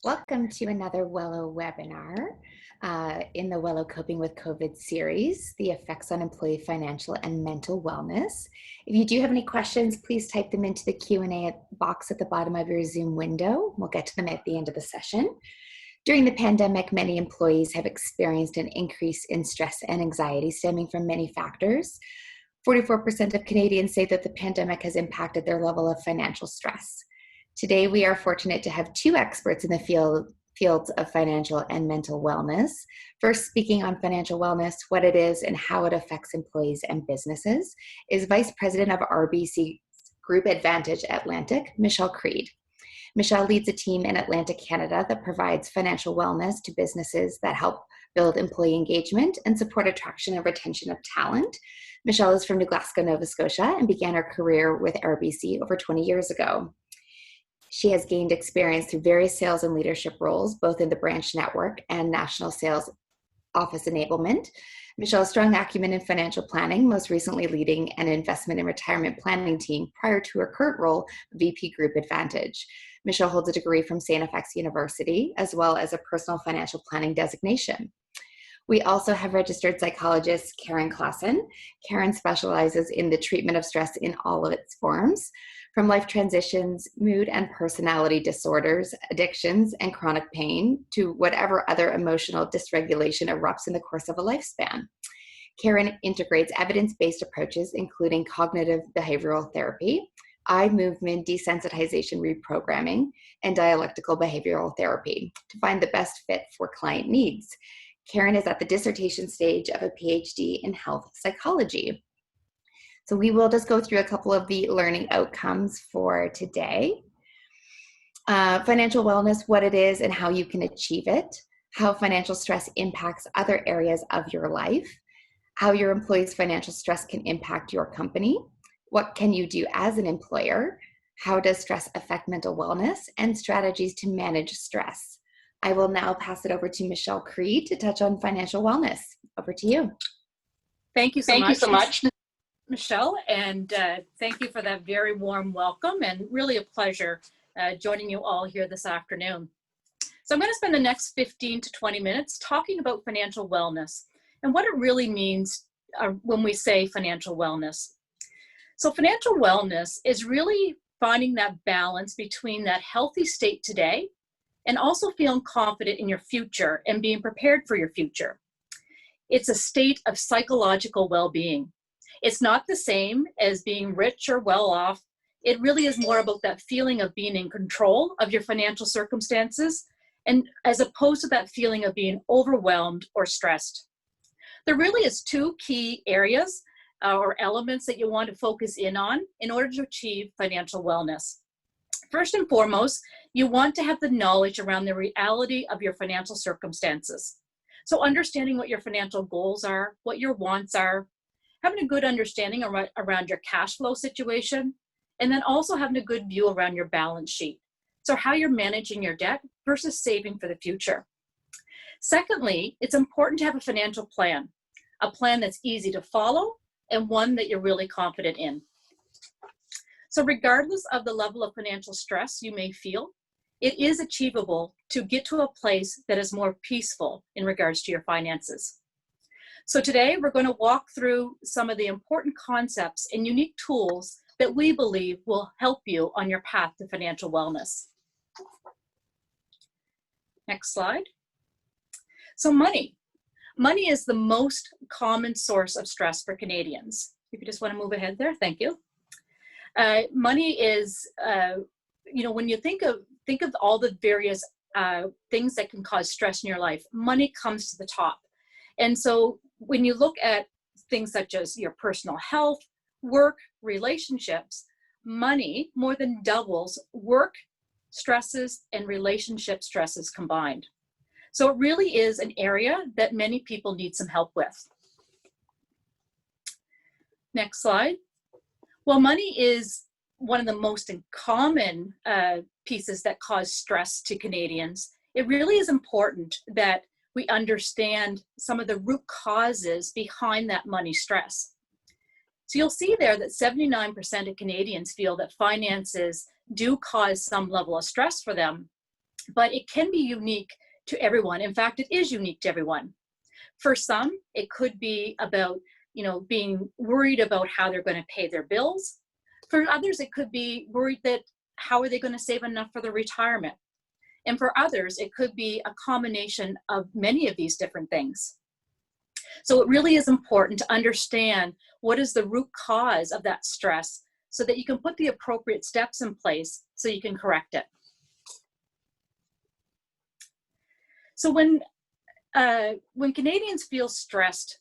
Welcome to another Wello webinar in the Wello Coping with COVID series, the effects on employee financial and mental wellness. If you do have any questions, please type them into the Q&A box at the bottom of your Zoom window. We'll get to them at the end of the session. During the pandemic, many employees have experienced an increase in stress and anxiety stemming from many factors. 44% of Canadians say that the pandemic has impacted their level of financial stress. Today, we are fortunate to have two experts in the fields of financial and mental wellness. First, speaking on financial wellness, what it is and how it affects employees and businesses, is Vice President of RBC Group Advantage Atlantic, Michelle Creed. Michelle leads a team in Atlantic, Canada that provides financial wellness to businesses that help build employee engagement and support attraction and retention of talent. Michelle is from New Glasgow, Nova Scotia, and began her career with RBC over 20 years ago. She has gained experience through various sales and leadership roles, both in the branch network and national sales office enablement. Michelle's strong acumen in financial planning, most recently leading an investment and retirement planning team prior to her current role, VP Group Advantage. Michelle holds a degree from St. FX University, as well as a personal financial planning designation. We also have registered psychologist Karin Klassen. Karin specializes in the treatment of stress in all of its forms, from life transitions, mood and personality disorders, addictions, and chronic pain, to whatever other emotional dysregulation erupts in the course of a lifespan. Karin integrates evidence-based approaches, including cognitive behavioral therapy, eye movement desensitization reprogramming, and dialectical behavioral therapy to find the best fit for client needs. Karin is at the dissertation stage of a PhD in health psychology. So we will just go through a couple of the learning outcomes for today. Financial wellness, what it is and how you can achieve it, how financial stress impacts other areas of your life, how your employees' financial stress can impact your company, what can you do as an employer, how does stress affect mental wellness, and strategies to manage stress. I will now pass it over to Michelle Creed to touch on financial wellness. Over to you. Thank you so much, Michelle, and thank you for that very warm welcome, and really a pleasure joining you all here this afternoon. So I'm going to spend the next 15 to 20 minutes talking about financial wellness and what it really means when we say financial wellness. So financial wellness is really finding that balance between that healthy state today and also feeling confident in your future and being prepared for your future. It's a state of psychological well-being. It's not the same as being rich or well off. It really is more about that feeling of being in control of your financial circumstances, and as opposed to that feeling of being overwhelmed or stressed. There really is two key areas or elements that you want to focus in on in order to achieve financial wellness. First and foremost, you want to have the knowledge around the reality of your financial circumstances. So understanding what your financial goals are, what your wants are, having a good understanding around your cash flow situation, and then also having a good view around your balance sheet. So how you're managing your debt versus saving for the future. Secondly, it's important to have a financial plan, a plan that's easy to follow and one that you're really confident in. So regardless of the level of financial stress you may feel, it is achievable to get to a place that is more peaceful in regards to your finances. So today we're going to walk through some of the important concepts and unique tools that we believe will help you on your path to financial wellness. Next slide. So money. Money is the most common source of stress for Canadians. If you just want to move ahead there, thank you. Money is, when you think of all the various things that can cause stress in your life, money comes to the top. And so when you look at things such as your personal health, work, relationships, money more than doubles work stresses and relationship stresses combined. So it really is an area that many people need some help with. Next slide. Well, money is one of the most common pieces that cause stress to Canadians. It really is important that we understand some of the root causes behind that money stress. So you'll see there that 79% of Canadians feel that finances do cause some level of stress for them. but it can be unique to everyone. In fact, it is unique to everyone. For some, it could be about, being worried about how they're going to pay their bills. For others, it could be worried that how are they going to save enough for their retirement? And for others, it could be a combination of many of these different things. So it really is important to understand what is the root cause of that stress so that you can put the appropriate steps in place so you can correct it. So when Canadians feel stressed,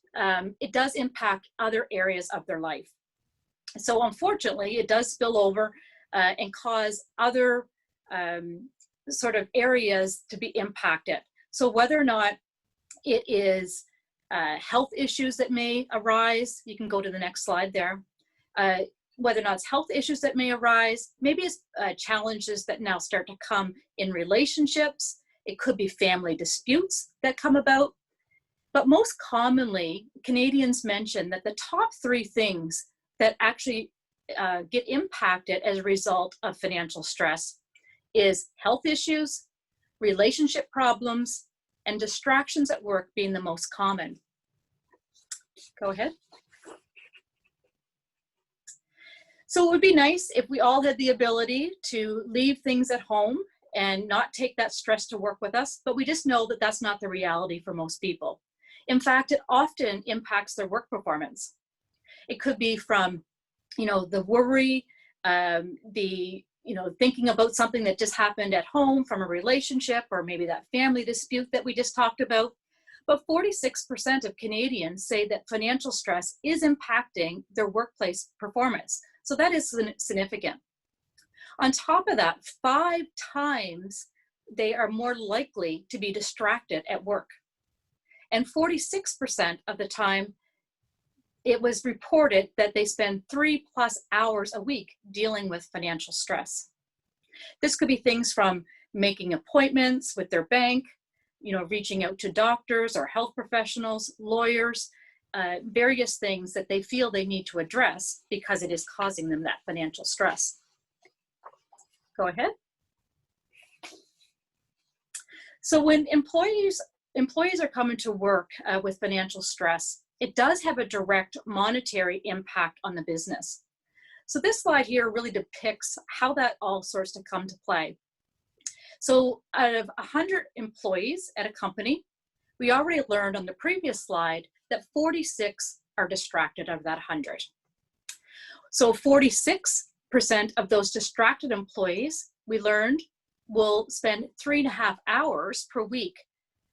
it does impact other areas of their life. So unfortunately, it does spill over and cause other sort of areas to be impacted. So whether or not it is health issues that may arise, you can go to the next slide there. Whether or not it's health issues that may arise, maybe it's challenges that now start to come in relationships. It could be family disputes that come about. But most commonly, Canadians mention that the top 3 things that actually get impacted as a result of financial stress is health issues, relationship problems, and distractions at work being the most common. Go ahead. So it would be nice if we all had the ability to leave things at home and not take that stress to work with us, but we just know that that's not the reality for most people. In fact, it often impacts their work performance. It could be from, the worry, thinking about something that just happened at home from a relationship, or maybe that family dispute that we just talked about. But 46% of Canadians say that financial stress is impacting their workplace performance. So that is significant. On top of that, 5 times they are more likely to be distracted at work. And 46% of the time, it was reported that they spend 3+ hours a week dealing with financial stress. This could be things from making appointments with their bank, reaching out to doctors or health professionals, lawyers, various things that they feel they need to address because it is causing them that financial stress. Go ahead. So when employees are coming to work with financial stress, it does have a direct monetary impact on the business. So this slide here really depicts how that all starts to come to play. So out of 100 employees at a company, we already learned on the previous slide that 46 are distracted out of that 100. So 46% of those distracted employees, we learned, will spend 3.5 hours per week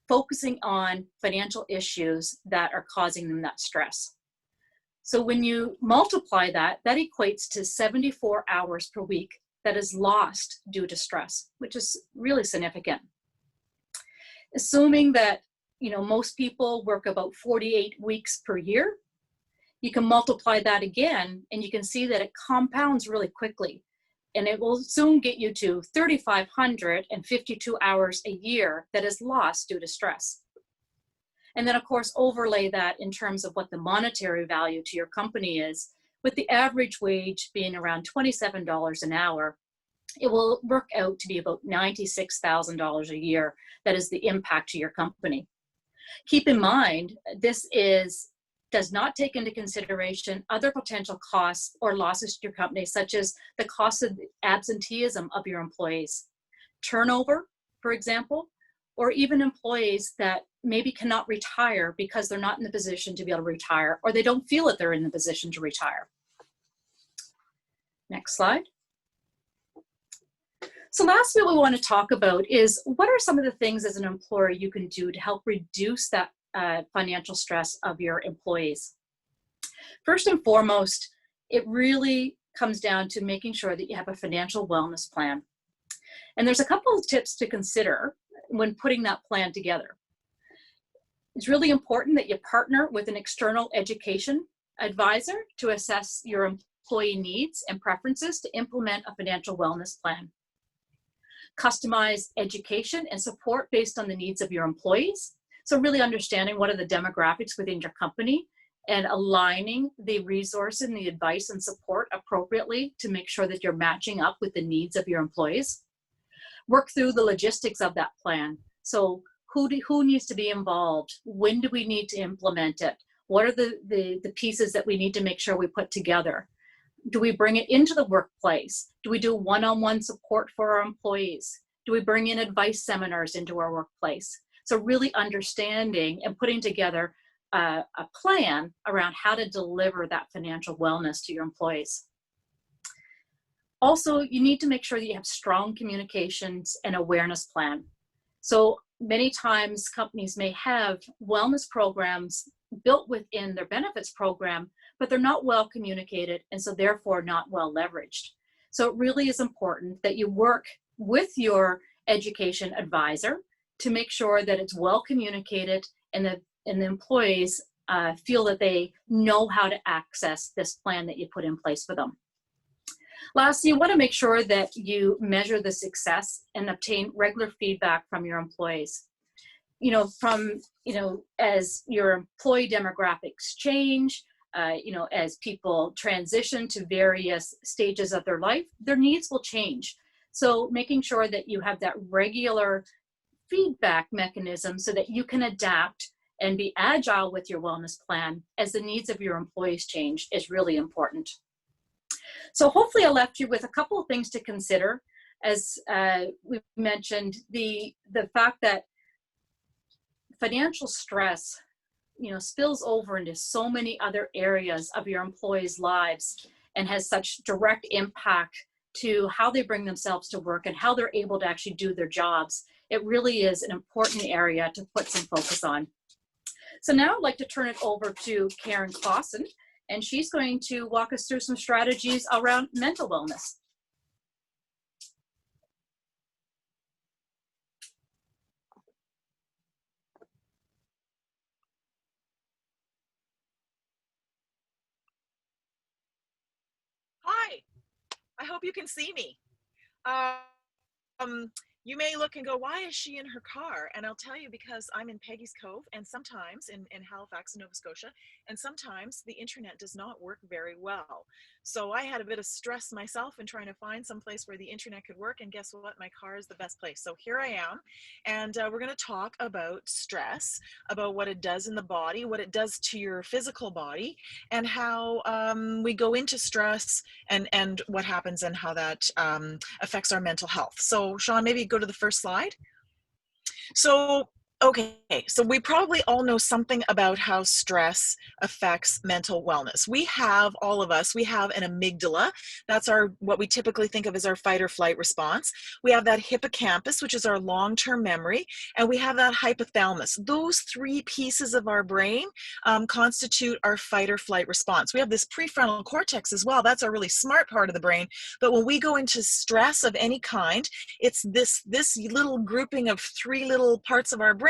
focusing on financial issues that are causing them that stress. So when you multiply that, that equates to 74 hours per week that is lost due to stress, which is really significant. Assuming that most people work about 48 weeks per year, you can multiply that again, and you can see that it compounds really quickly. And it will soon get you to 3,552 hours a year that is lost due to stress. And then, of course, overlay that in terms of what the monetary value to your company is. With the average wage being around $27 an hour, it will work out to be about $96,000 a year. That is the impact to your company. Keep in mind, this does not take into consideration other potential costs or losses to your company, such as the cost of absenteeism of your employees, turnover, for example, or even employees that maybe cannot retire because they're not in the position to be able to retire, or they don't feel that they're in the position to retire. Next slide. So lastly, what we want to talk about is what are some of the things as an employer you can do to help reduce that financial stress of your employees. First and foremost, it really comes down to making sure that you have a financial wellness plan. And there's a couple of tips to consider when putting that plan together. It's really important that you partner with an external education advisor to assess your employee needs and preferences to implement a financial wellness plan. Customize education and support based on the needs of your employees. So really understanding what are the demographics within your company and aligning the resource and the advice and support appropriately to make sure that you're matching up with the needs of your employees. work through the logistics of that plan. So who needs to be involved? When do we need to implement it? What are the pieces that we need to make sure we put together? Do we bring it into the workplace? Do we do one-on-one support for our employees? Do we bring in advice seminars into our workplace? So really understanding and putting together a plan around how to deliver that financial wellness to your employees. Also, you need to make sure that you have strong communications and awareness plan. So many times companies may have wellness programs built within their benefits program, but they're not well communicated and so therefore not well leveraged. So it really is important that you work with your education advisor to make sure that it's well communicated and the employees feel that they know how to access this plan that you put in place for them. Lastly, you want to make sure that you measure the success and obtain regular feedback from your employees. As your employee demographics change, as people transition to various stages of their life, their needs will change. So making sure that you have that regular feedback mechanism so that you can adapt and be agile with your wellness plan as the needs of your employees change is really important. So hopefully I left you with a couple of things to consider. As we mentioned, the fact that financial stress, spills over into so many other areas of your employees' lives and has such direct impact to how they bring themselves to work and how they're able to actually do their jobs. It really is an important area to put some focus on. So now I'd like to turn it over to Karin, and she's going to walk us through some strategies around mental wellness. Hi, I hope you can see me. You may look and go, why is she in her car? And I'll tell you, because I'm in Peggy's Cove and sometimes in Halifax, Nova Scotia, and sometimes the internet does not work very well. So I had a bit of stress myself in trying to find some place where the internet could work, and guess what? My car is the best place. So here I am, and we're going to talk about stress, about what it does in the body, what it does to your physical body, and how we go into stress and what happens and how that affects our mental health. So Sean, maybe go to the first slide. So we probably all know something about how stress affects mental wellness. All of us have an amygdala. That's what we typically think of as our fight or flight response. We have that hippocampus, which is our long-term memory, and we have that hypothalamus. Those three pieces of our brain constitute our fight or flight response. We have this prefrontal cortex as well. That's our really smart part of the brain. But when we go into stress of any kind, it's this little grouping of three little parts of our brain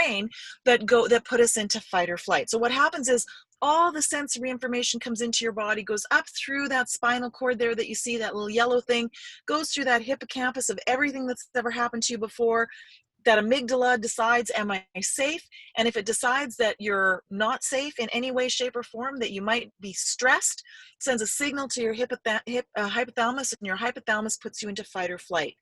that put us into fight or flight. So what happens is all the sensory information comes into your body, goes up through that spinal cord there that you see, that little yellow thing, goes through that hippocampus of everything that's ever happened to you before. That amygdala decides, am I safe? And if it decides that you're not safe in any way, shape, or form, that you might be stressed, sends a signal to your hypothalamus, and your hypothalamus puts you into fight or flight.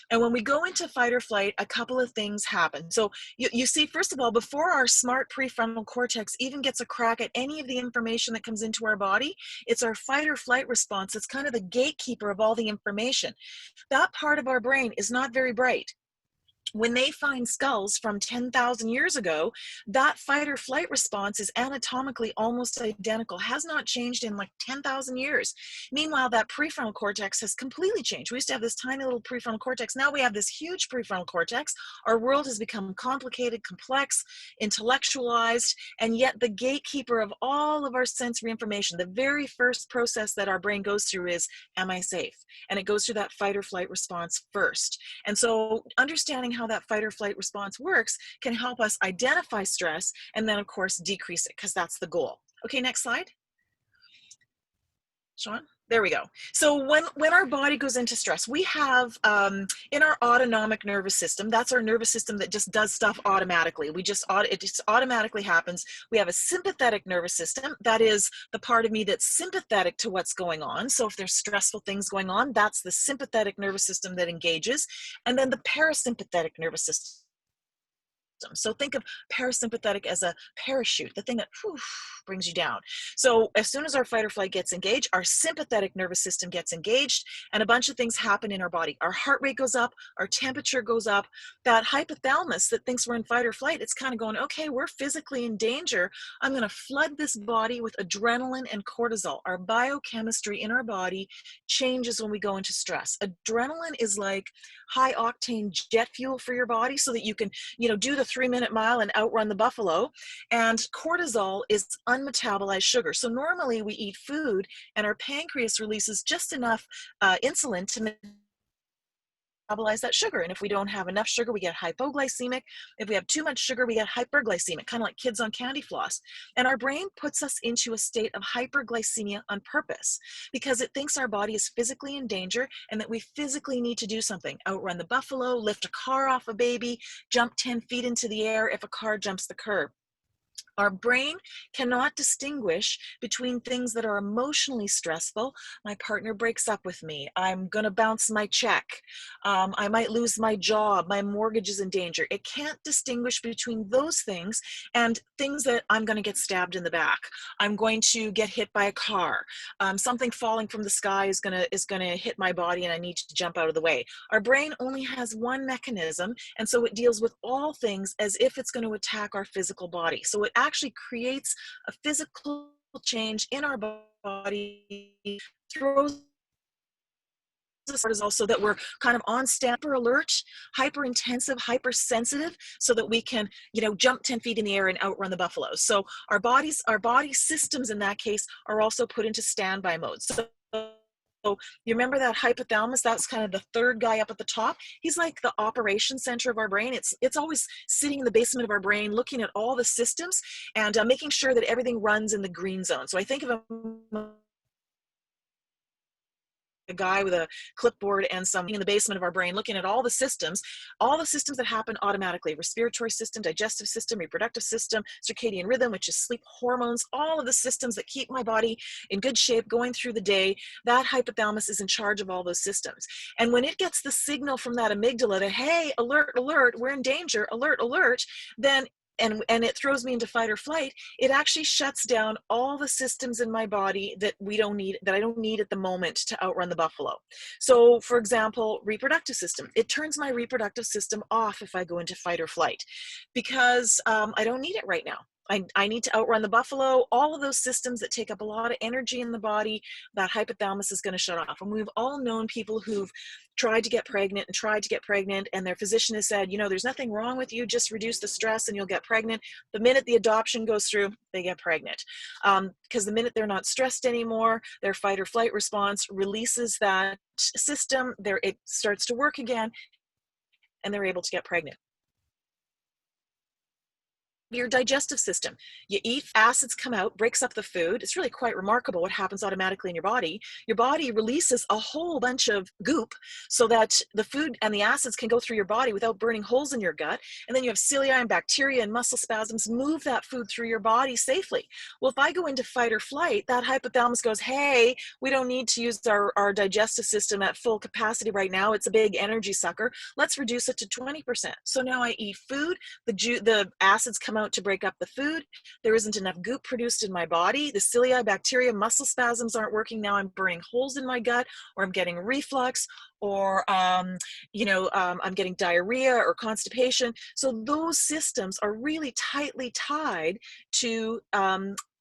And when we go into fight or flight, a couple of things happen. So you see, first of all, before our smart prefrontal cortex even gets a crack at any of the information that comes into our body, it's our fight or flight response. It's kind of the gatekeeper of all the information. That part of our brain is not very bright. When they find skulls from 10,000 years ago, that fight or flight response is anatomically almost identical, has not changed in like 10,000 years. Meanwhile, that prefrontal cortex has completely changed. We used to have this tiny little prefrontal cortex. Now we have this huge prefrontal cortex. Our world has become complicated, complex, intellectualized, and yet the gatekeeper of all of our sensory information, the very first process that our brain goes through is, am I safe? And it goes through that fight or flight response first. And so understanding how that fight or flight response works can help us identify stress and then, of course, decrease it, because that's the goal. Okay, next slide. Sean, There we go. So when our body goes into stress, we have in our autonomic nervous system, that's our nervous system that just does stuff automatically. It just automatically happens. We have a sympathetic nervous system. That is the part of me that's sympathetic to what's going on. So if there's stressful things going on, that's the sympathetic nervous system that engages. And then the parasympathetic nervous system. So think of parasympathetic as a parachute, the thing that brings you down. So as soon as our fight or flight gets engaged, our sympathetic nervous system gets engaged, and a bunch of things happen in our body. Our heart rate goes up, our temperature goes up. That hypothalamus that thinks we're in fight or flight, it's kind of going, okay, we're physically in danger. I'm going to flood this body with adrenaline and cortisol. Our biochemistry in our body changes when we go into stress. Adrenaline is like high octane jet fuel for your body so that you can, do the 3-minute mile and outrun the buffalo. And cortisol is unmetabolized sugar. So normally we eat food and our pancreas releases just enough insulin to metabolize that sugar. And if we don't have enough sugar, we get hypoglycemic. If we have too much sugar, we get hyperglycemic, kind of like kids on candy floss. And our brain puts us into a state of hyperglycemia on purpose because it thinks our body is physically in danger and that we physically need to do something. Outrun the buffalo, lift a car off a baby, jump 10 feet into the air if a car jumps the curb. Our brain cannot distinguish between things that are emotionally stressful. My partner breaks up with me. I'm going to bounce my check. I might lose my job. My mortgage is in danger. It can't distinguish between those things and things that I'm going to get stabbed in the back. I'm going to get hit by a car. Something falling from the sky is going to hit my body and I need to jump out of the way. Our brain only has one mechanism, and so it deals with all things as if it's going to attack our physical body. So it actually creates a physical change in our body, throws cortisol so that we're kind of on hyper alert, hyper intensive, hypersensitive, so that we can, jump 10 feet in the air and outrun the buffaloes. So our body systems in that case are also put into standby mode. So you remember that hypothalamus? That's kind of the third guy up at the top. He's like the operation center of our brain. It's always sitting in the basement of our brain, looking at all the systems and making sure that everything runs in the green zone. So I think of a guy with a clipboard and something in the basement of our brain looking at all the systems that happen automatically: respiratory system, digestive system, reproductive system, circadian rhythm, which is sleep hormones, all of the systems that keep my body in good shape going through the day. That hypothalamus is in charge of all those systems. And when it gets the signal from that amygdala that, hey, alert, alert, we're in danger, alert, alert, then and it throws me into fight or flight, it actually shuts down all the systems in my body that I don't need at the moment to outrun the buffalo. So for example, reproductive system, it turns my reproductive system off if I go into fight or flight because I don't need it right now. I need to outrun the buffalo. All of those systems that take up a lot of energy in the body, that hypothalamus is going to shut off. And we've all known people who've tried to get pregnant, and their physician has said, there's nothing wrong with you, just reduce the stress and you'll get pregnant. The minute the adoption goes through, they get pregnant. Because the minute they're not stressed anymore, their fight or flight response releases that system, it starts to work again, and they're able to get pregnant. Your digestive system. You eat, acids come out, breaks up the food. It's really quite remarkable what happens automatically in your body. Your body releases a whole bunch of goop so that the food and the acids can go through your body without burning holes in your gut. And then you have cilia and bacteria and muscle spasms move that food through your body safely. Well, if I go into fight or flight, that hypothalamus goes, hey, we don't need to use our digestive system at full capacity right now. It's a big energy sucker. Let's reduce it to 20%. So now I eat food, the acids come out to break up the food. There isn't enough goop produced in my body. The cilia, bacteria, muscle spasms aren't working. Now I'm burning holes in my gut, or I'm getting reflux, or I'm getting diarrhea or constipation. So those systems are really tightly tied to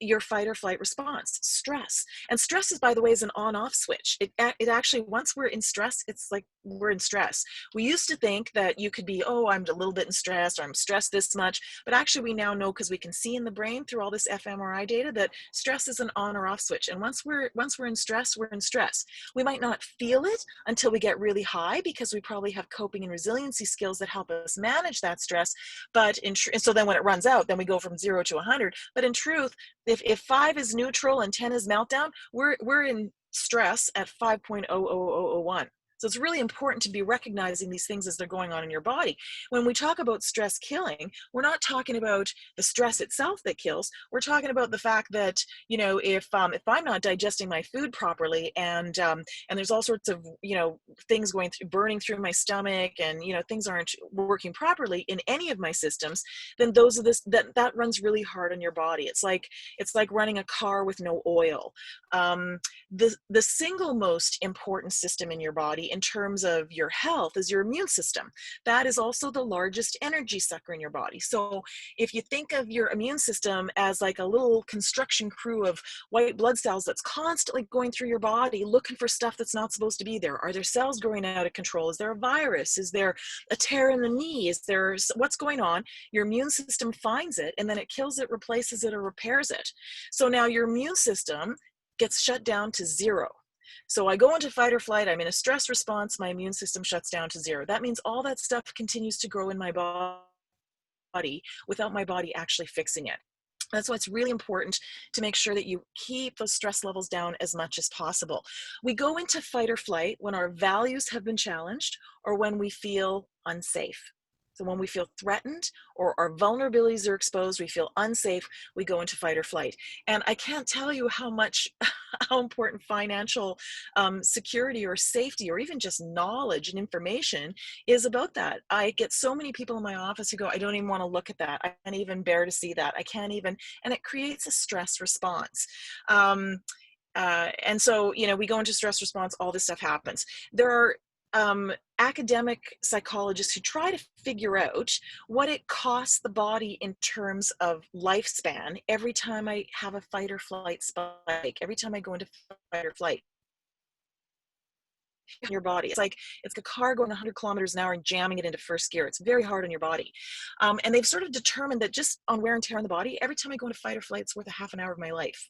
your fight or flight response, stress. And stress, is, by the way, is an on-off switch. It actually, once we're in stress, it's like we're in stress. We used to think that you could be, I'm a little bit in stress, or I'm stressed this much, but actually we now know, because we can see in the brain through all this fMRI data, that stress is an on or off switch. And once we're in stress, we're in stress. We might not feel it until we get really high, because we probably have coping and resiliency skills that help us manage that stress. But and so then when it runs out, then we go from 0 to 100. But in truth, if 5 is neutral and 10 is meltdown, we're in stress at 5.00001. So it's really important to be recognizing these things as they're going on in your body. When we talk about stress killing, we're not talking about the stress itself that kills. We're talking about the fact that, you know, if I'm not digesting my food properly, and there's all sorts of, you know, things going through, burning through my stomach, and, you know, things aren't working properly in any of my systems, then that runs really hard on your body. It's like running a car with no oil. The single most important system in your body in terms of your health is your immune system. That is also the largest energy sucker in your body. So if you think of your immune system as like a little construction crew of white blood cells that's constantly going through your body looking for stuff that's not supposed to be there. Are there cells growing out of control? Is there a virus? Is there a tear in the knee? Is there what's going on? Your immune system finds it, and then it kills it, replaces it, or repairs it. So now your immune system gets shut down to zero. So I go into fight or flight, I'm in a stress response, my immune system shuts down to zero. That means all that stuff continues to grow in my body without my body actually fixing it. That's why it's really important to make sure that you keep those stress levels down as much as possible. We go into fight or flight when our values have been challenged or when we feel unsafe. So when we feel threatened or our vulnerabilities are exposed, we feel unsafe, we go into fight or flight. And I can't tell you how important financial security or safety or even just knowledge and information is about that. I get so many people in my office who go, I don't even want to look at that. I can't even bear to see that. I can't even, and it creates a stress response. And so, you know, we go into stress response, all this stuff happens. There are academic psychologists who try to figure out what it costs the body in terms of lifespan every time I have a fight or flight spike, every time I go into fight or flight. In your body, it's like a car going 100 kilometers an hour and jamming it into first gear. It's very hard on your body. And they've sort of determined that just on wear and tear on the body, every time I go into fight or flight, it's worth a half an hour of my life.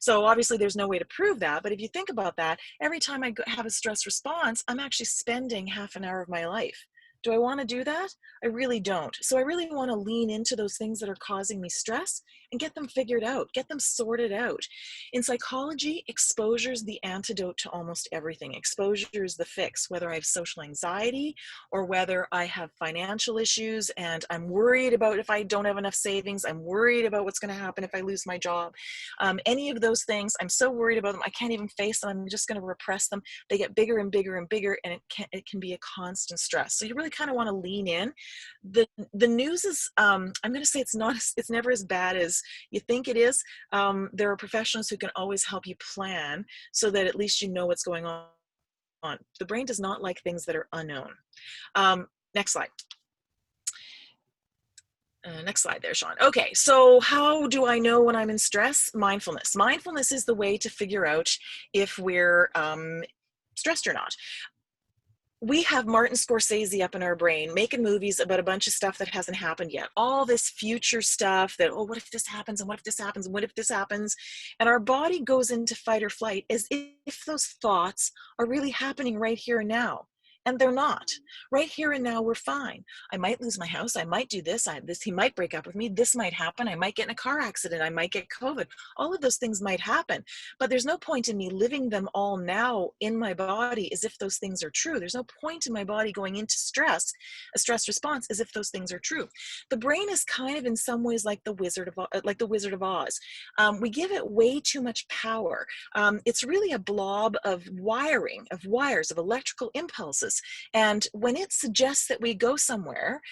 So obviously there's no way to prove that, but if you think about that, every time I have a stress response, I'm actually spending half an hour of my life. Do I want to do that? I really don't. So I really want to lean into those things that are causing me stress and get them figured out, get them sorted out. In psychology, exposure is the antidote to almost everything. Exposure is the fix, whether I have social anxiety or whether I have financial issues and I'm worried about if I don't have enough savings, I'm worried about what's going to happen if I lose my job. Any of those things, I'm so worried about them, I can't even face them, I'm just going to repress them. They get bigger and bigger and bigger, and it can be a constant stress. So you really kind of want to lean in. The news is, I'm going to say it's never as bad as you think it is. There are professionals who can always help you plan so that at least you know what's going on. The brain does not like things that are unknown. Next slide. Next slide there, Sean. Okay, so how do I know when I'm in stress? Mindfulness. Mindfulness is the way to figure out if we're stressed or not. We have Martin Scorsese up in our brain making movies about a bunch of stuff that hasn't happened yet. All this future stuff that, oh, what if this happens? And what if this happens? And what if this happens? And our body goes into fight or flight as if those thoughts are really happening right here and now. And they're not. Right here and now, we're fine. I might lose my house. I might do this. He might break up with me. This might happen. I might get in a car accident. I might get COVID. All of those things might happen. But there's no point in me living them all now in my body as if those things are true. There's no point in my body going into stress, a stress response, as if those things are true. The brain is kind of in some ways like the Wizard of Oz. We give it way too much power. It's really a blob of wires, of electrical impulses. And when it suggests that we go somewhere,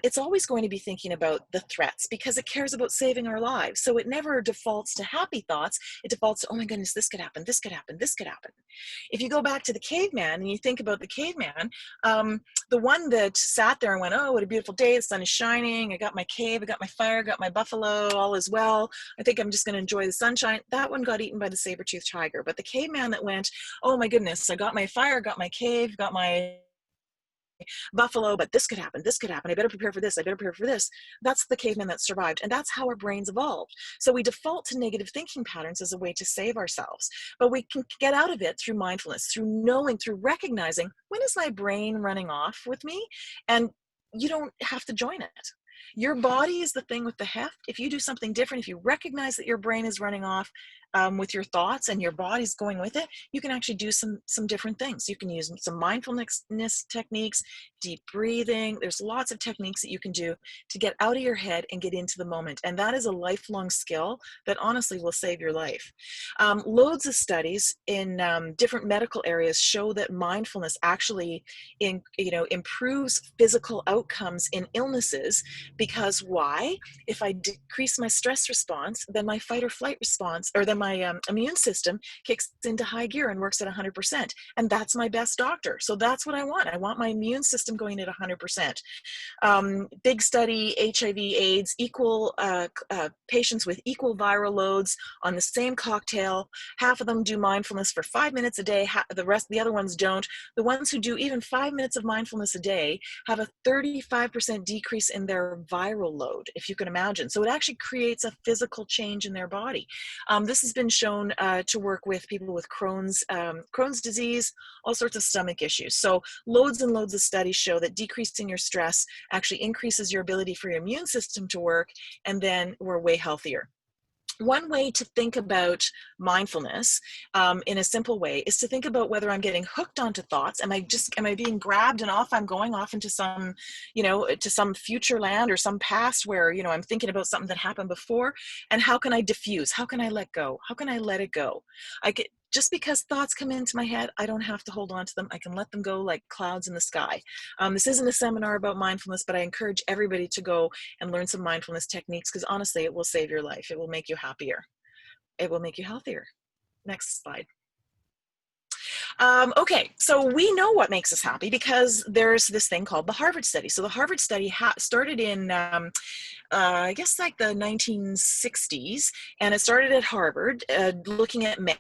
it's always going to be thinking about the threats because it cares about saving our lives. So it never defaults to happy thoughts. It defaults to, oh my goodness, this could happen, this could happen, this could happen. If you go back to the caveman and you think about the caveman, the one that sat there and went, oh, what a beautiful day, the sun is shining, I got my cave, I got my fire, I got my buffalo, all is well, I think I'm just going to enjoy the sunshine. That one got eaten by the saber-toothed tiger. But the caveman that went, oh my goodness, I got my fire, got my cave, got my buffalo, but this could happen, I better prepare for this, I better prepare for this. That's the caveman that survived, and that's how our brains evolved. So we default to negative thinking patterns as a way to save ourselves, but we can get out of it through mindfulness, through knowing, through recognizing, when is my brain running off with me? And you don't have to join it. Your body is the thing with the heft. If you do something different, if you recognize that your brain is running off, with your thoughts and your body's going with it, you can actually do some different things. You can use some mindfulness techniques, deep breathing. There's lots of techniques that you can do to get out of your head and get into the moment. And that is a lifelong skill that honestly will save your life. Loads of studies in different medical areas show that mindfulness actually improves physical outcomes in illnesses. Because why? If I decrease my stress response, then my fight or flight response, or then my immune system kicks into high gear and works at 100%. And that's my best doctor. So that's what I want. I want my immune system going at 100%. Big study, HIV, AIDS, equal patients with equal viral loads on the same cocktail. Half of them do mindfulness for 5 minutes a day. The other ones don't. The ones who do even 5 minutes of mindfulness a day have a 35% decrease in their viral load, if you can imagine. So it actually creates a physical change in their body. This has been shown to work with people with Crohn's disease, all sorts of stomach issues. So loads and loads of studies show that decreasing your stress actually increases your ability for your immune system to work, and then we're way healthier. One way to think about mindfulness in a simple way is to think about whether I'm getting hooked onto thoughts. Am I being grabbed and off? I'm going off into some, to some future land or some past where, I'm thinking about something that happened before. And how can I diffuse? How can I let go? How can I let it go? Just because thoughts come into my head, I don't have to hold on to them. I can let them go like clouds in the sky. This isn't a seminar about mindfulness, but I encourage everybody to go and learn some mindfulness techniques, because honestly, it will save your life. It will make you happier. It will make you healthier. Next slide. Okay, so we know what makes us happy because there's this thing called the Harvard study. So the Harvard study started in, I guess, like the 1960s, and it started at Harvard looking at men.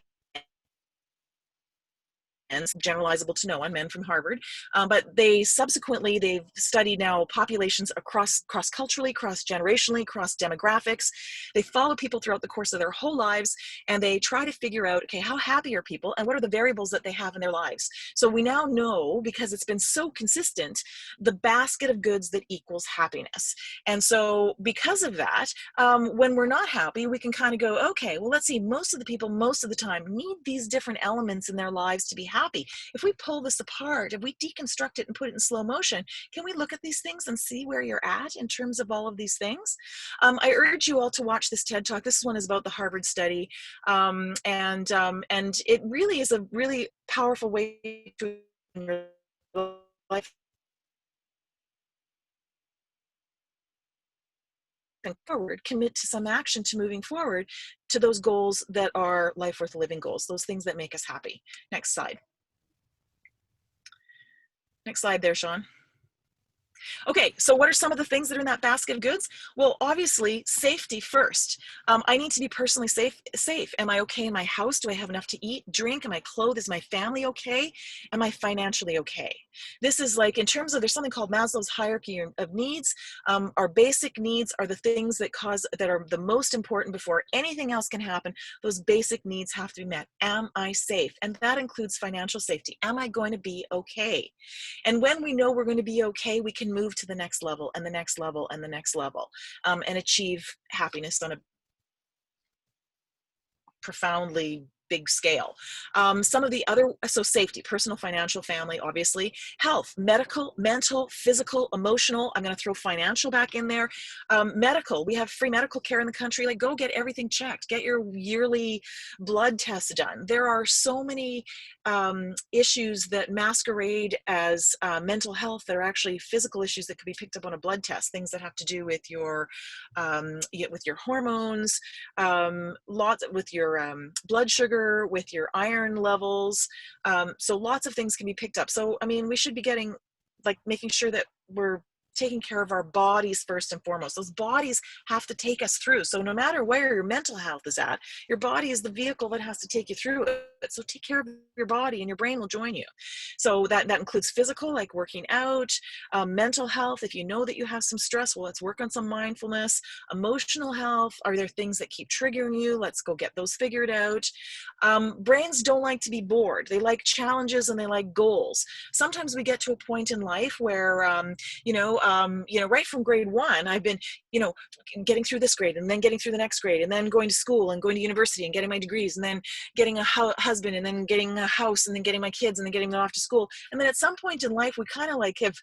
Generalizable to no one, men from Harvard, but they've studied now populations cross-culturally, cross-generationally, cross-demographics. They follow people throughout the course of their whole lives, and they try to figure out, okay, how happy are people, and what are the variables that they have in their lives? So we now know, because it's been so consistent, the basket of goods that equals happiness. And so because of that, when we're not happy, we can kind of go, okay, well, let's see, most of the people, most of the time, need these different elements in their lives to be happy. If we pull this apart, if we deconstruct it and put it in slow motion, can we look at these things and see where you're at in terms of all of these things? I urge you all to watch this TED Talk. This one is about the Harvard study, and it really is a really powerful way to life forward, commit to some action to moving forward to those goals that are life worth living goals, those things that make us happy. Next slide. Next slide there, Sean. Okay, so what are some of the things that are in that basket of goods? Well, obviously, safety first. I need to be personally safe. Am I okay in my house? Do I have enough to eat, drink? Am I clothed? Is my family okay? Am I financially okay? This is like, in terms of, there's something called Maslow's hierarchy of needs. Our basic needs are the things that are the most important before anything else can happen. Those basic needs have to be met. Am I safe? And that includes financial safety. Am I going to be okay? And when we know we're going to be okay, we can move to the next level and the next level and the next level, and achieve happiness on a profoundly big scale. Some of the other, so safety, personal, financial, family, obviously, health, medical, mental, physical, emotional. I'm going to throw financial back in there. Medical, we have free medical care in the country. Like, go get everything checked. Get your yearly blood tests done. There are so many issues that masquerade as mental health that are actually physical issues that could be picked up on a blood test. Things that have to do with your hormones, lots with your blood sugar, with your iron levels. So lots of things can be picked up. So, I mean, we should be making sure that we're taking care of our bodies first and foremost. Those bodies have to take us through. So no matter where your mental health is at, your body is the vehicle that has to take you through it. So take care of your body and your brain will join you. So that includes physical, like working out, mental health. If you know that you have some stress, well, let's work on some mindfulness. Emotional health, are there things that keep triggering you? Let's go get those figured out. Brains don't like to be bored. They like challenges and they like goals. Sometimes we get to a point in life where, right from grade 1, I've been, getting through this grade and then getting through the next grade and then going to school and going to university and getting my degrees and then getting a husband and then getting a house and then getting my kids and then getting them off to school. And then at some point in life, we kind of like have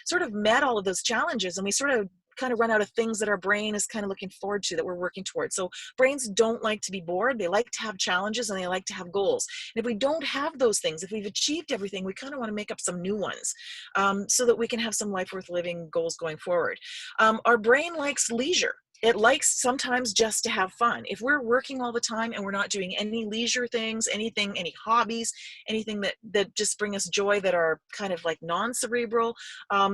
sort of met all of those challenges and we sort of kind of run out of things that our brain is kind of looking forward to, that we're working towards. So brains don't like to be bored. They like to have challenges and they like to have goals. And if we don't have those things, if we've achieved everything, we kind of want to make up some new ones so that we can have some life worth living goals going forward. Our brain likes leisure. It likes sometimes just to have fun. If we're working all the time and we're not doing any leisure things, anything, any hobbies, anything that just bring us joy that are kind of like non-cerebral,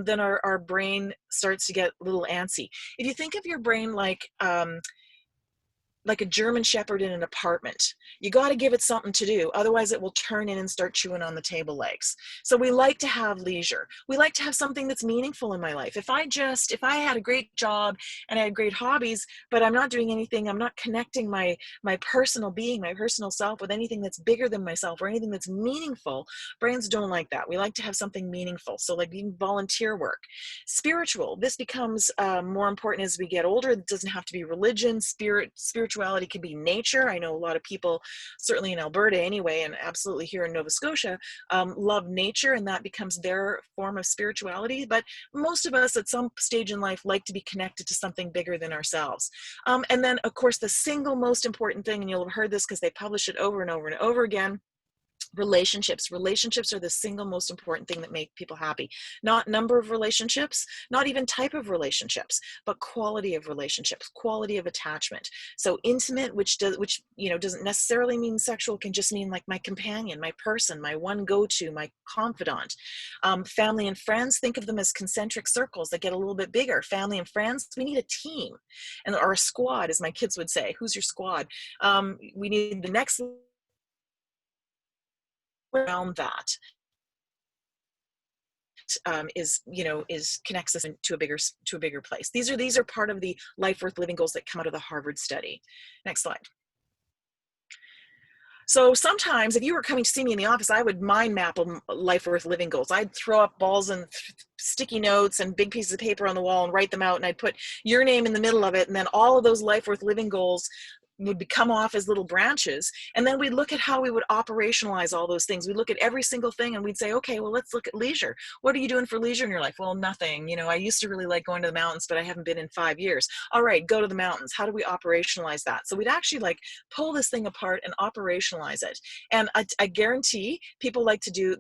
then our brain starts to get a little antsy. If you think of your brain like a German Shepherd in an apartment, you got to give it something to do. Otherwise it will turn in and start chewing on the table legs. So we like to have leisure. We like to have something that's meaningful in my life. If I had a great job and I had great hobbies, but I'm not doing anything, I'm not connecting my personal being, my personal self with anything that's bigger than myself or anything that's meaningful, brains don't like that. We like to have something meaningful. So like being volunteer work. Spiritual, this becomes more important as we get older. It doesn't have to be religion. Spirituality can be nature. I know a lot of people, certainly in Alberta anyway, and absolutely here in Nova Scotia, love nature, and that becomes their form of spirituality. But most of us at some stage in life like to be connected to something bigger than ourselves. And then, of course, the single most important thing, and you'll have heard this because they publish it over and over and over again, relationships. Relationships are the single most important thing that make people happy. Not number of relationships, not even type of relationships, but quality of relationships, quality of attachment. So intimate, which doesn't necessarily mean sexual, can just mean like my companion, my person, my one go-to, my confidant. Family and friends, think of them as concentric circles that get a little bit bigger. Family and friends, we need a team, or a squad, as my kids would say. Who's your squad? We need the next around that is connects us to a bigger place. These are part of the life worth living goals that come out of the Harvard study. Next slide. So sometimes if you were coming to see me in the office, I would mind map life worth living goals. I'd throw up balls and sticky notes and big pieces of paper on the wall and write them out, and I'd put your name in the middle of it, and then all of those life worth living goals would come off as little branches, and then we'd look at how we would operationalize all those things. We'd look at every single thing and we'd say, okay, well, let's look at leisure. What are you doing for leisure in your life? Well, nothing. I used to really like going to the mountains, but I haven't been in 5 years. All right, go to the mountains. How do we operationalize that? So we'd actually like pull this thing apart and operationalize it. And I guarantee people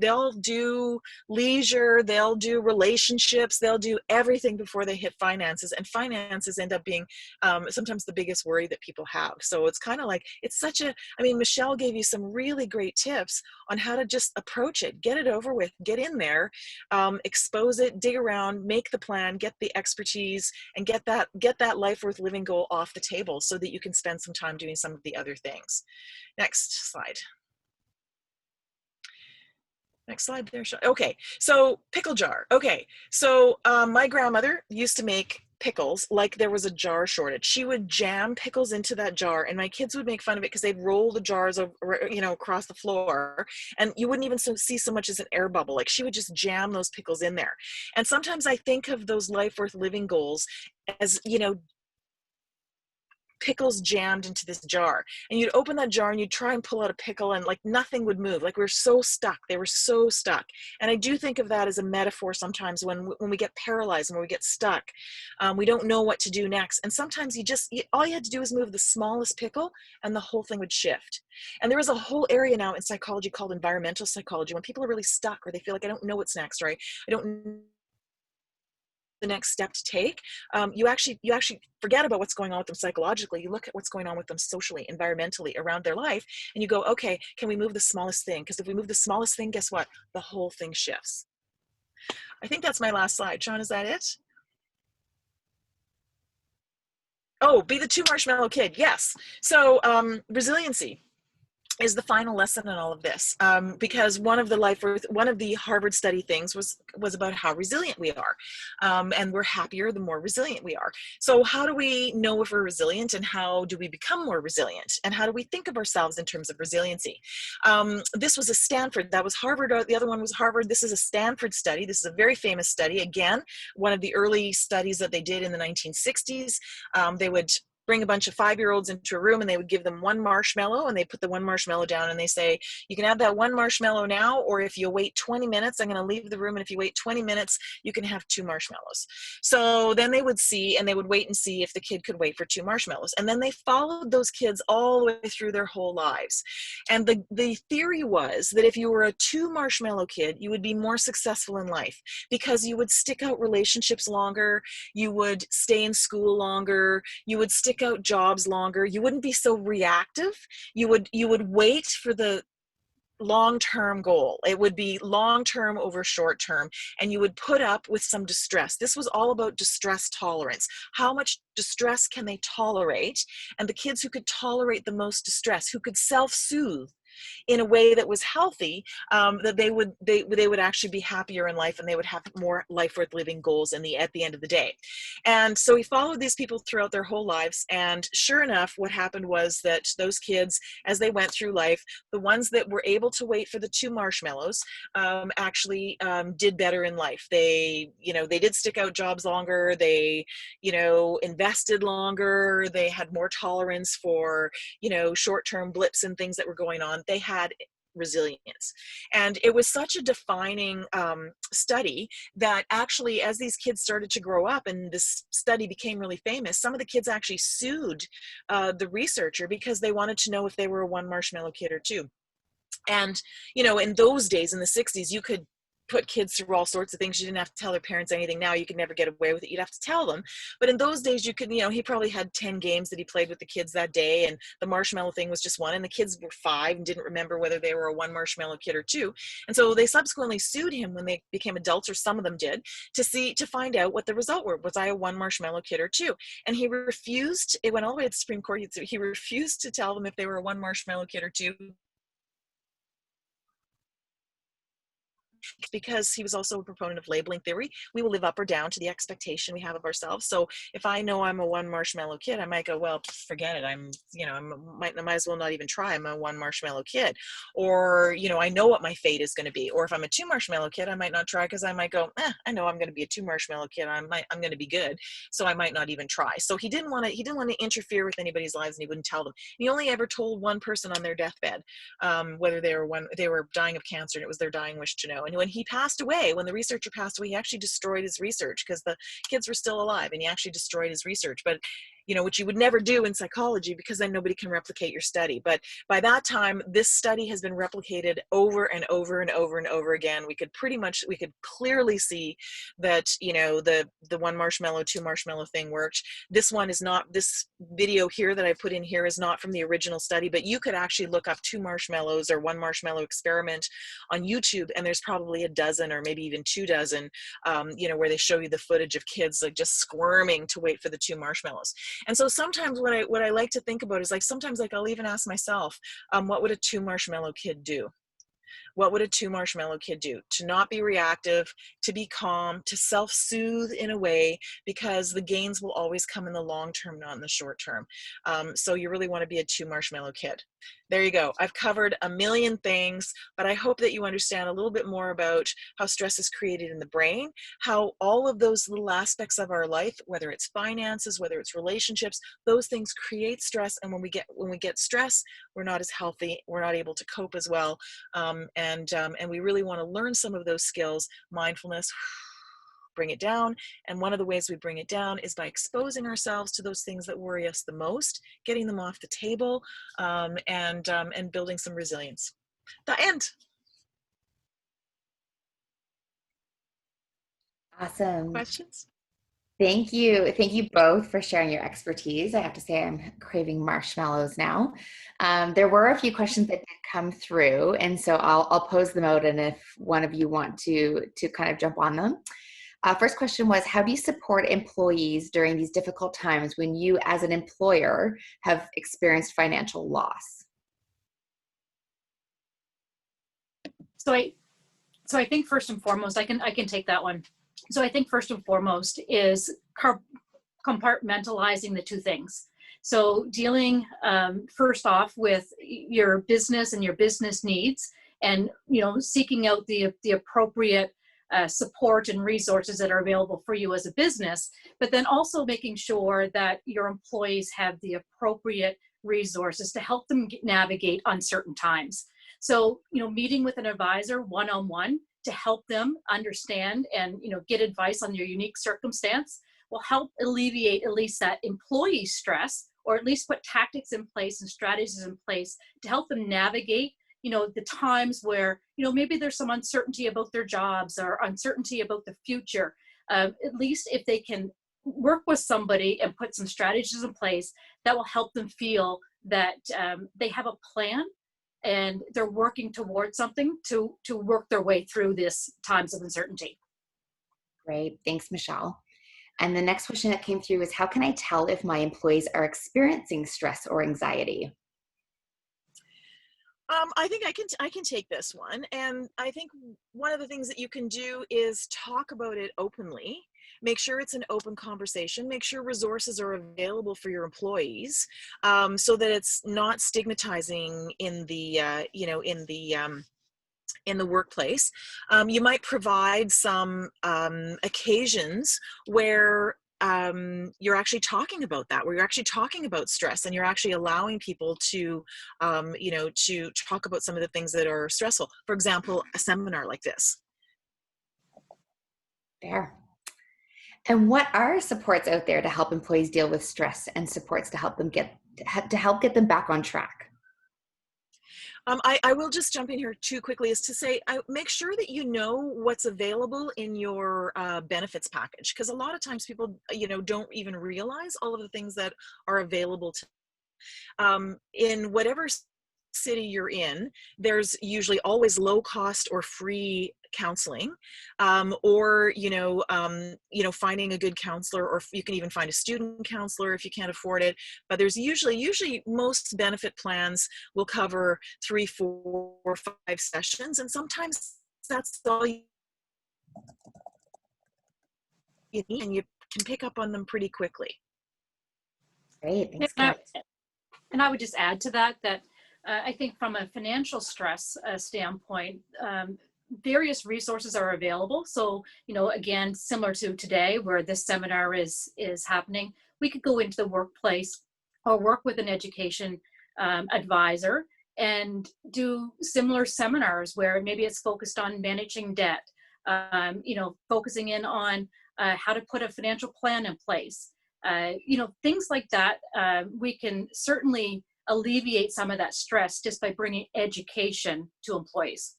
they'll do leisure, they'll do relationships, they'll do everything before they hit finances, and finances end up being sometimes the biggest worry that people have. So it's kind of like, Michelle gave you some really great tips on how to just approach it, get it over with, get in there, expose it, dig around, make the plan, get the expertise, and get that life worth living goal off the table so that you can spend some time doing some of the other things. Next slide. Next slide there. Okay, so pickle jar. Okay, so my grandmother used to make pickles like there was a jar shortage. She would jam pickles into that jar, and my kids would make fun of it because they'd roll the jars over, across the floor, and you wouldn't even see so much as an air bubble. Like, she would just jam those pickles in there. And sometimes I think of those life worth living goals as, pickles jammed into this jar, and you'd open that jar and you'd try and pull out a pickle, and like nothing would move. Like, we were so stuck. They were so stuck. And I do think of that as a metaphor sometimes when we get paralyzed and when we get stuck. We don't know what to do next. And sometimes all you had to do was move the smallest pickle and the whole thing would shift. And there is a whole area now in psychology called environmental psychology. When people are really stuck or they feel like, I don't know what's next, right? I don't know the next step to take, you actually forget about what's going on with them psychologically. You look at what's going on with them socially, environmentally, around their life, and you go, okay, can we move the smallest thing? Because if we move the smallest thing, guess what? The whole thing shifts. I think that's my last slide. Sean, is that it? Oh, be the 2 marshmallow kid. Yes. So resiliency. is the final lesson in all of this, because one of the Harvard study things was about how resilient we are, and we're happier the more resilient we are. So how do we know if we're resilient, and how do we become more resilient, and how do we think of ourselves in terms of resiliency? This was a Stanford, that was Harvard, the other one was Harvard. This is a Stanford study. This is a very famous study. Again, one of the early studies that they did in the 1960s. They would bring a bunch of 5-year-olds into a room, and they would give them one marshmallow, and they put the one marshmallow down, and they say, you can have that one marshmallow now, or if you wait 20 minutes, I'm going to leave the room, and if you wait 20 minutes, you can have 2 marshmallows. So then they would see, and they would wait and see if the kid could wait for 2 marshmallows. And then they followed those kids all the way through their whole lives. And the theory was that if you were a 2 marshmallow kid, you would be more successful in life, because you would stick out relationships longer, you would stay in school longer, you would stick out jobs longer, you wouldn't be so reactive, you would wait for the long-term goal. It would be long-term over short-term, and you would put up with some distress. This was all about distress tolerance. How much distress can they tolerate? And the kids who could tolerate the most distress, who could self-soothe in a way that was healthy, that they would actually be happier in life, and they would have more life worth living goals at the end of the day. And so he followed these people throughout their whole lives, and sure enough, what happened was that those kids, as they went through life, the ones that were able to wait for the 2 marshmallows actually did better in life. They did stick out jobs longer, they invested longer, they had more tolerance for short-term blips and things that were going on. They had resilience. And it was such a defining study that actually, as these kids started to grow up and this study became really famous, some of the kids actually sued the researcher because they wanted to know if they were a 1 marshmallow kid or 2. And in those days, in the 60s, you could put kids through all sorts of things. You didn't have to tell their parents anything. Now you could never get away with it. You'd have to tell them. But in those days, you could, he probably had 10 games that he played with the kids that day, and the marshmallow thing was just one, and the kids were 5 and didn't remember whether they were a 1 marshmallow kid or 2. And so they subsequently sued him when they became adults, or some of them did, to find out what the result were. Was I a 1 marshmallow kid or 2? And he refused. It went all the way to the Supreme Court. He refused to tell them if they were a 1 marshmallow kid or 2, because he was also a proponent of labeling theory. We will live up or down to the expectation we have of ourselves. So if I know I'm a 1 marshmallow kid, I might go, well, forget it. I might as well not even try. I'm a 1 marshmallow kid. Or, I know what my fate is going to be. Or if I'm a 2 marshmallow kid, I might not try, because I might go, I know I'm going to be a 2 marshmallow kid. I'm going to be good. So I might not even try. So he didn't want to interfere with anybody's lives, and he wouldn't tell them. He only ever told one person on their deathbed, whether they were dying of cancer, and it was their dying wish to know. And when he passed away, when the researcher passed away, he actually destroyed his research, because the kids were still alive, and he actually destroyed his research. But which you would never do in psychology, because then nobody can replicate your study. But by that time, this study has been replicated over and over and over and over again. We could clearly see that, the 1 marshmallow, 2 marshmallow thing worked. This video here that I put in here is not from the original study, but you could actually look up 2 marshmallows or 1 marshmallow experiment on YouTube, and there's probably a dozen or maybe even 2 dozen, where they show you the footage of kids like just squirming to wait for the 2 marshmallows. And so sometimes what I like to think about is, like, sometimes, like, I'll even ask myself, what would a 2 marshmallow kid do? What would a 2 marshmallow kid do? To not be reactive, to be calm, to self-soothe in a way, because the gains will always come in the long term, not in the short term. So you really want to be a 2 marshmallow kid. There you go. I've covered a million things, but I hope that you understand a little bit more about how stress is created in the brain, how all of those little aspects of our life, whether it's finances, whether it's relationships, those things create stress. And when we get stress, we're not as healthy, we're not able to cope as well. And we really want to learn some of those skills. Mindfulness, bring it down. And one of the ways we bring it down is by exposing ourselves to those things that worry us the most, getting them off the table, and building some resilience. The end. Awesome. Questions? Thank you. Thank you both for sharing your expertise. I have to say I'm craving marshmallows now. There were a few questions that did come through, and so I'll pose them out, and if one of you want to kind of jump on them. First question was, how do you support employees during these difficult times when you as an employer have experienced financial loss? So I think first and foremost, I can take that one. So I think first and foremost is compartmentalizing the two things. So dealing first off with your business and your business needs, and seeking out the appropriate support and resources that are available for you as a business, but then also making sure that your employees have the appropriate resources to help them navigate uncertain times. So, meeting with an advisor one-on-one to help them understand and, get advice on your unique circumstance will help alleviate at least that employee stress, or at least put tactics in place and strategies in place to help them navigate the times where, maybe there's some uncertainty about their jobs or uncertainty about the future. At least if they can work with somebody and put some strategies in place that will help them feel that they have a plan and they're working towards something to work their way through this times of uncertainty. Great, thanks, Michelle. And the next question that came through is, how can I tell if my employees are experiencing stress or anxiety? I think I can take this one. And I think one of the things that you can do is talk about it openly. Make sure it's an open conversation. Make sure resources are available for your employees, so that it's not stigmatizing in the in the workplace. You might provide some occasions where you're actually talking about that, where you're actually talking about stress, and you're actually allowing people to, to talk about some of the things that are stressful. For example, a seminar like this. Fair. And what are supports out there to help employees deal with stress, and supports to help them get them back on track? I will just jump in here too quickly, is to say, make sure that you know what's available in your benefits package, because a lot of times people, don't even realize all of the things that are available to in whatever city you're in. There's usually always low cost or free counseling, or finding a good counselor, or you can even find a student counselor if you can't afford it. But there's usually most benefit plans will cover 3, 4, 5 sessions, and sometimes that's all you need, and you can pick up on them pretty quickly. Great, thanks, Karin. And I would just add to that I think from a financial stress standpoint, various resources are available. So, again, similar to today where this seminar is happening, we could go into the workplace or work with an education advisor and do similar seminars where maybe it's focused on managing debt, focusing in on how to put a financial plan in place. Things like that. We can certainly alleviate some of that stress just by bringing education to employees.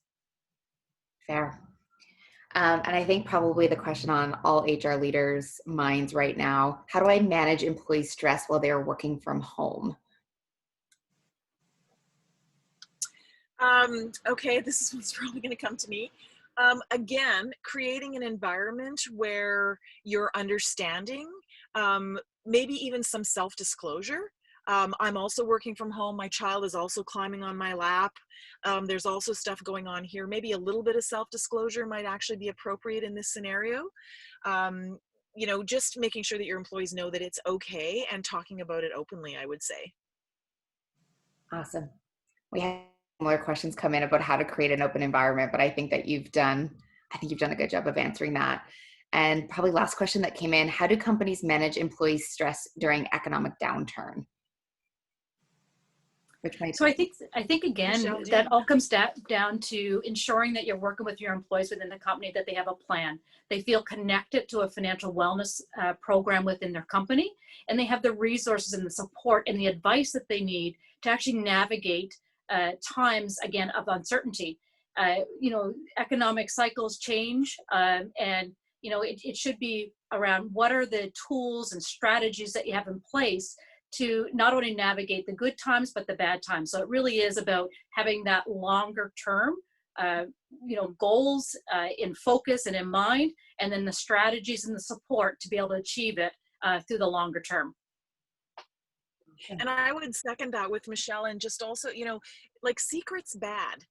Fair. And I think probably the question on all HR leaders' minds right now, how do I manage employee stress while they're working from home? Okay, this one's probably going to come to me. Again, creating an environment where you're understanding, maybe even some self-disclosure. I'm also working from home. My child is also climbing on my lap. There's also stuff going on here. Maybe a little bit of self-disclosure might actually be appropriate in this scenario. Just making sure that your employees know that it's okay, and talking about it openly, I would say. Awesome. We have similar questions come in about how to create an open environment, but I think you've done a good job of answering that. And probably last question that came in, how do companies manage employee stress during economic downturn? So I think again, Michelle, that all comes down to ensuring that you're working with your employees within the company, that they have a plan. They feel connected to a financial wellness program within their company, and they have the resources and the support and the advice that they need to actually navigate times, again, of uncertainty. Economic cycles change, and it should be around what are the tools and strategies that you have in place to not only navigate the good times, but the bad times. So it really is about having that longer term, goals in focus and in mind, and then the strategies and the support to be able to achieve it through the longer term. And I would second that with Michelle, and just also, like, secret's bad.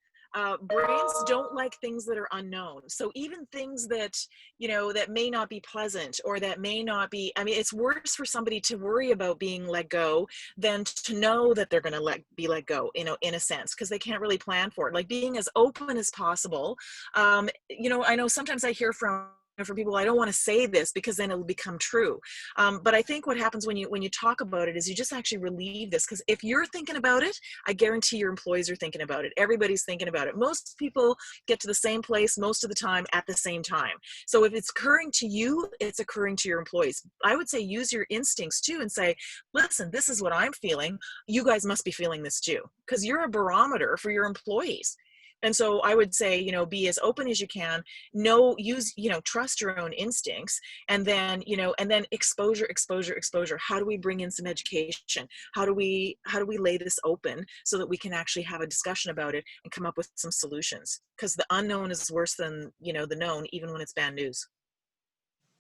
brains don't like things that are unknown. So even things that, that may not be pleasant, or that may not be, I mean, it's worse for somebody to worry about being let go than to know that they're going to be let go, in a sense, because they can't really plan for it. Like being as open as possible. I know sometimes I hear from people, I don't want to say this because then it'll become true. But I think what happens when you talk about it is you just actually relieve this, because if you're thinking about it, I guarantee your employees are thinking about it. Everybody's thinking about it. Most people get to the same place most of the time at the same time. So if it's occurring to you, it's occurring to your employees. I would say use your instincts too and say, listen, this is what I'm feeling. You guys must be feeling this too, because you're a barometer for your employees. And so I would say, be as open as you can, trust your own instincts, and then, exposure. How do we bring in some education? How do we lay this open so that we can actually have a discussion about it and come up with some solutions? Because the unknown is worse than, the known, even when it's bad news.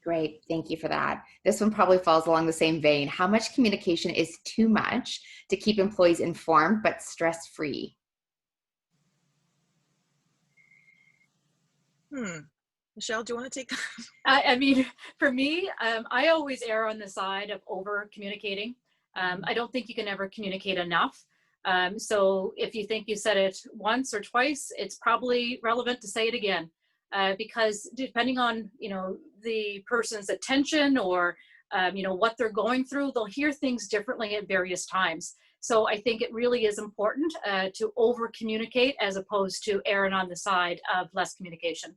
Great. Thank you for that. This one probably falls along the same vein. How much communication is too much to keep employees informed but stress-free? Michelle, do you want to take that? I mean, for me, I always err on the side of over communicating. I don't think you can ever communicate enough. So if you think you said it once or twice, it's probably relevant to say it again, because depending on, the person's attention or, what they're going through, they'll hear things differently at various times. So I think it really is important to over communicate as opposed to erring on the side of less communication.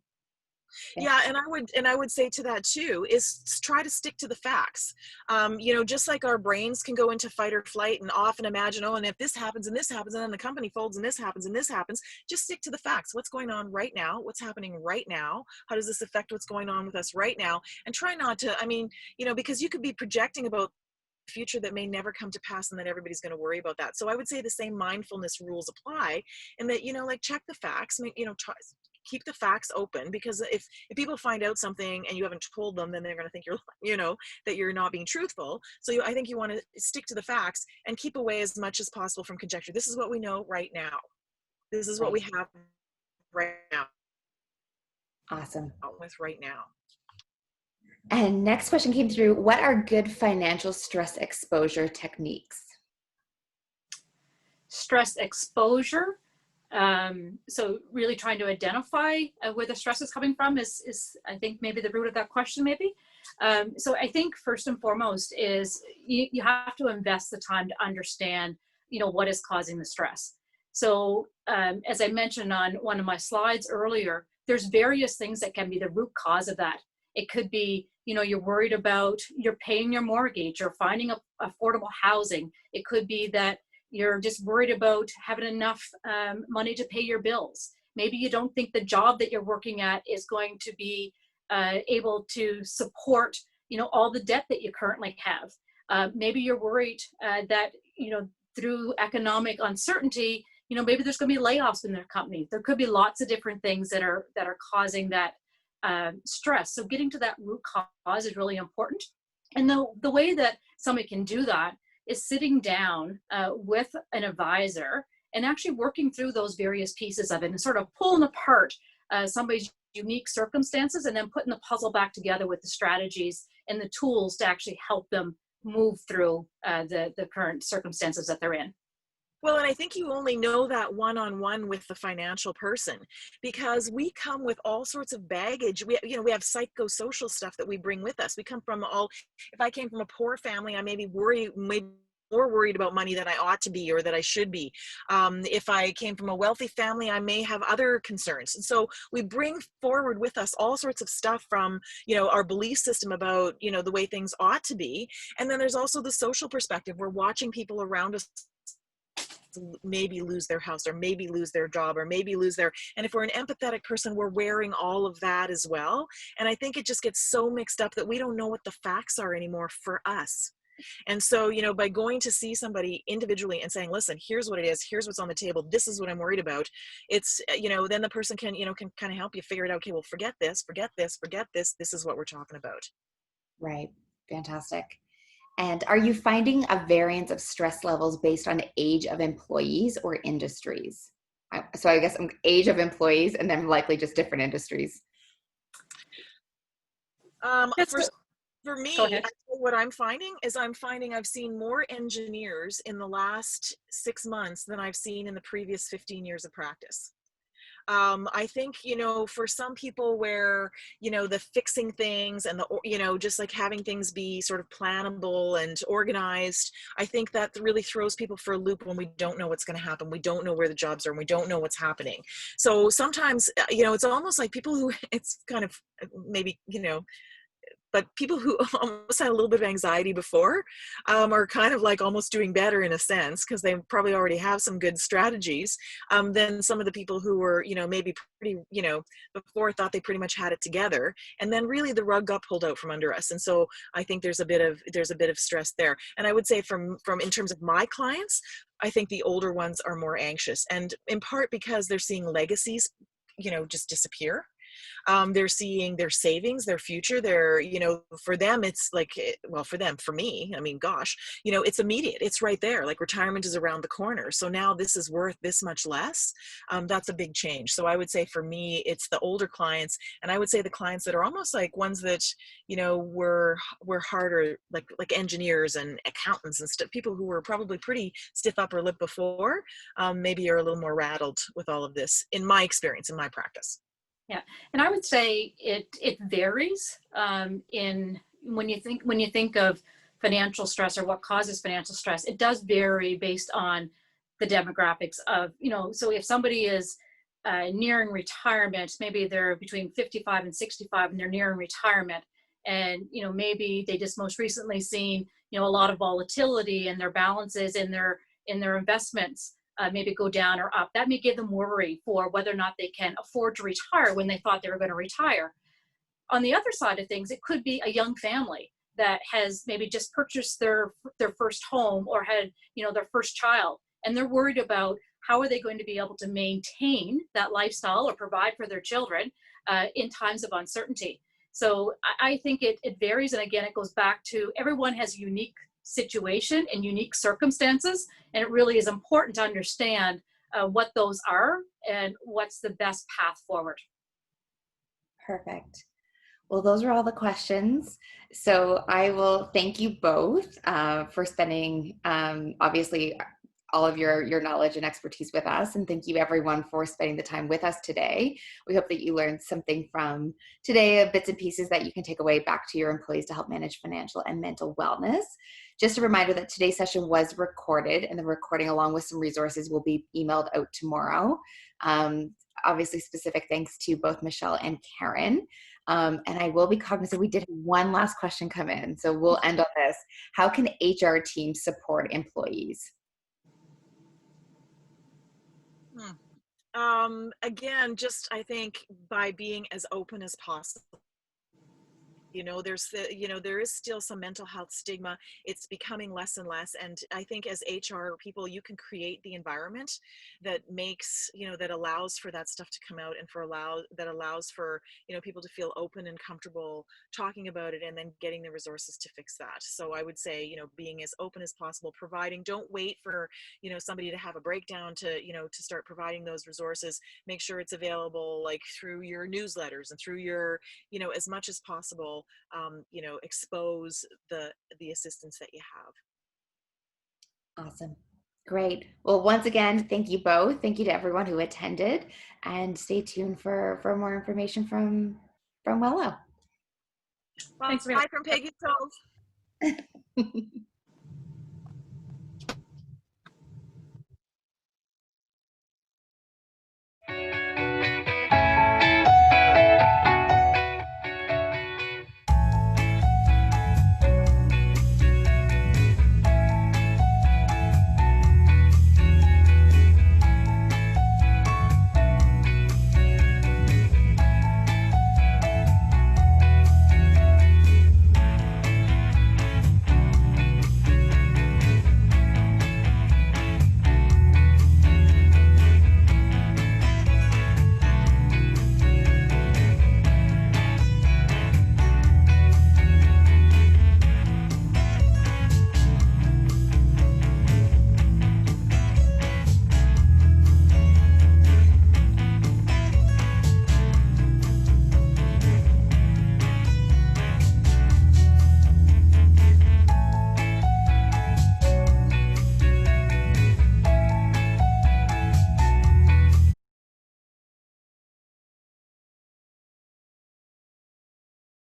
Yeah, and I would say to that too is try to stick to the facts. Just like our brains can go into fight or flight and often imagine, and if this happens and this happens and then the company folds and this happens and this happens, just stick to the facts. What's going on right now? What's happening right now? How does this affect what's going on with us right now? And try not to, because you could be projecting about future that may never come to pass, and then everybody's going to worry about that. So I would say the same mindfulness rules apply, and that, check the facts, keep the facts open, because if people find out something and you haven't told them, then they're going to think that you're not being truthful. So I think you want to stick to the facts and keep away as much as possible from conjecture. This is what we know right now. This is what we have right now. Awesome. With right now. And next question came through. What are good financial stress exposure techniques? Stress exposure. So really trying to identify where the stress is coming from is I think maybe the root of that question maybe. So I think first and foremost is you have to invest the time to understand, what is causing the stress. So as I mentioned on one of my slides earlier, there's various things that can be the root cause of that. It could be, you're worried about you're paying your mortgage or finding affordable housing. It could be that you're just worried about having enough money to pay your bills. Maybe you don't think the job that you're working at is going to be able to support, all the debt that you currently have. Maybe you're worried that, through economic uncertainty, maybe there's going to be layoffs in their company. There could be lots of different things that are causing that stress. So getting to that root cause is really important. And the way that somebody can do that is sitting down with an advisor and actually working through those various pieces of it and sort of pulling apart somebody's unique circumstances and then putting the puzzle back together with the strategies and the tools to actually help them move through the current circumstances that they're in. Well, and I think you only know that one-on-one with the financial person, because we come with all sorts of baggage. We have psychosocial stuff that we bring with us. We come from if I came from a poor family, I may be more worried about money than I ought to be or that I should be. If I came from a wealthy family, I may have other concerns. And so we bring forward with us all sorts of stuff from, our belief system about, the way things ought to be. And then there's also the social perspective. We're watching people around us maybe lose their house or maybe lose their job or maybe and if we're an empathetic person, we're wearing all of that as well. And I think it just gets so mixed up that we don't know what the facts are anymore for us. And so, by going to see somebody individually and saying, listen, here's what it is, here's what's on the table, this is what I'm worried about, it's, then the person can kind of help you figure it out. Okay, well, forget this, this is what we're talking about. Right. Fantastic. And are you finding a variance of stress levels based on age of employees or industries? So I guess age of employees and then likely just different industries. For me, what I'm finding is I've seen more engineers in the last 6 months than I've seen in the previous 15 years of practice. I think, for some people where, the fixing things and just like having things be sort of plannable and organized, I think that really throws people for a loop when we don't know what's going to happen. We don't know where the jobs are and we don't know what's happening. So sometimes, it's almost like people who, it's kind of maybe, but people who almost had a little bit of anxiety before are kind of like almost doing better in a sense, because they probably already have some good strategies than some of the people who were, maybe pretty, before thought they pretty much had it together. And then really the rug got pulled out from under us. And so I think there's a bit of stress there. And I would say from in terms of my clients, I think the older ones are more anxious, and in part because they're seeing legacies, just disappear. They're seeing their savings, their future, for them, it's like, well, for me, I mean, gosh, it's immediate. It's right there. Like retirement is around the corner. So now this is worth this much less. That's a big change. So I would say for me, it's the older clients. And I would say the clients that are almost like ones that, were harder, like engineers and accountants and stuff, people who were probably pretty stiff upper lip before, maybe are a little more rattled with all of this, in my experience, in my practice. Yeah, and I would say it varies in when you think of financial stress or what causes financial stress. It does vary based on the demographics of, so if somebody is nearing retirement, maybe they're between 55 and 65 and they're nearing retirement, and maybe they just most recently seen a lot of volatility in their balances in their investments. Maybe go down or up. That may give them worry for whether or not they can afford to retire when they thought they were going to retire. On the other side of things, it could be a young family that has maybe just purchased their first home or had their first child, and they're worried about how are they going to be able to maintain that lifestyle or provide for their children in times of uncertainty. So I think it varies, and again, it goes back to everyone has unique situation and unique circumstances, and it really is important to understand what those are and what's the best path forward. Perfect. Well, those are all the questions. So I will thank you both for spending, obviously, all of your knowledge and expertise with us. And thank you everyone for spending the time with us today. We hope that you learned something from today, bits and pieces that you can take away back to your employees to help manage financial and mental wellness. Just a reminder that today's session was recorded, and the recording along with some resources will be emailed out tomorrow. Obviously, specific thanks to both Michelle and Karin. And I will be cognizant, we did have one last question come in, so we'll end on this. How can HR teams support employees? Again, just I think by being as open as possible. There is still some mental health stigma. It's becoming less and less. And I think as HR people, you can create the environment that makes, that allows for that stuff to come out, and that allows for, people to feel open and comfortable talking about it and then getting the resources to fix that. So I would say, being as open as possible, don't wait for, somebody to have a breakdown to start providing those resources. Make sure it's available, like through your newsletters and through your, as much as possible, expose the assistance that you have. Awesome. Great. Well, once again, thank you both. Thank you to everyone who attended, and stay tuned for more information from Wello. Well, bye from Peggy's Cove.